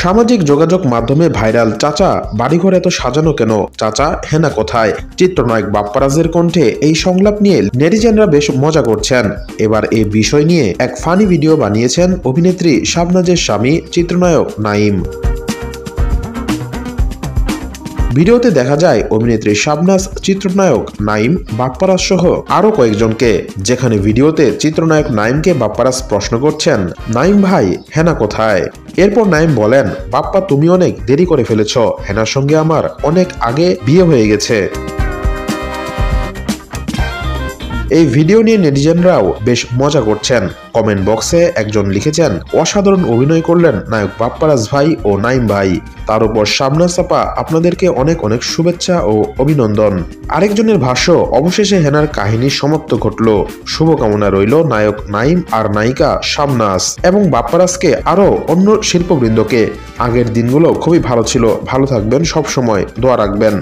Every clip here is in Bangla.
সামাজিক যোগাযোগ মাধ্যমে ভাইরাল চাচা বাড়িঘর এত সাজানো কেন, চাচা হেনা কোথায়? চিত্রনায়ক বাপ্পারাজের কণ্ঠে এই সংলাপ নিয়ে নেটিজেনরা বেশ মজা করছেন। এবার এই বিষয় নিয়ে এক ফানি ভিডিও বানিয়েছেন অভিনেত্রী শাবনাজের স্বামী চিত্রনায়ক নাঈম। ভিডিওতে দেখা যায় অভিনেত্রী শাবনাজ, চিত্রনায়ক নাঈম, বাপ্পারাজ সহ আরো কয়েকজনকে, যেখানে ভিডিওতে চিত্রনায়ক নাঈমকে বাপ্পারাজ প্রশ্ন করছেন, নাঈম ভাই হেনা কোথায়? এরপর নাঈম বলেন, বাপ্পা তুমি অনেক দেরি করে ফেলেছ, হেনার সঙ্গে আমার অনেক আগে বিয়ে হয়ে গেছে। এই ভিডিও নিয়ে নেটিজেনরাও বেশ মজা করছেন। কমেন্ট বক্সে একজন লিখেছেন, অসাধারণ অভিনয় করলেন নায়ক বাপ্পারাজ ভাই ও নাঈম ভাই। তার উপর শাবনাজ আপা, আপনাদেরকে অনেক অনেক শুভেচ্ছা ও অভিনন্দন। আরেকজনের ভাষ্য, অবশেষে হেনার কাহিনীর সমাপ্ত ঘটল। শুভকামনা রইল নায়ক নাঈম আর নায়িকা শাবনাজ এবং বাপ্পারাজকে আরো অন্য শিল্পবৃন্দকে। আগের দিনগুলো খুবই ভালো ছিল, ভালো থাকবেন, সব সময় দোয়া রাখবেন।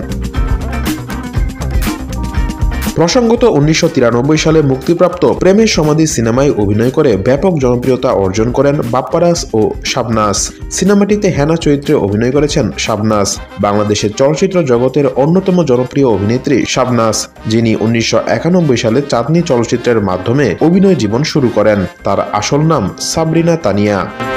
প্রসঙ্গত 1993 সালে মুক্তিপ্রাপ্ত প্রেমের সমাধি সিনেমায় অভিনয় করে ব্যাপক জনপ্রিয়তা অর্জন করেন বাপ্পারাজ ও শাবনাজ। সিনেমাটিতে হেনা চরিত্রে অভিনয় করেছেন শাবনাজ। বাংলাদেশের চলচ্চিত্র জগতের অন্যতম জনপ্রিয় অভিনেত্রী শাবনাজ, যিনি 1991 সালে চাঁদনি চলচ্চিত্রের মাধ্যমে অভিনয় জীবন শুরু করেন। তার আসল নাম সাবরিনা তানিয়া।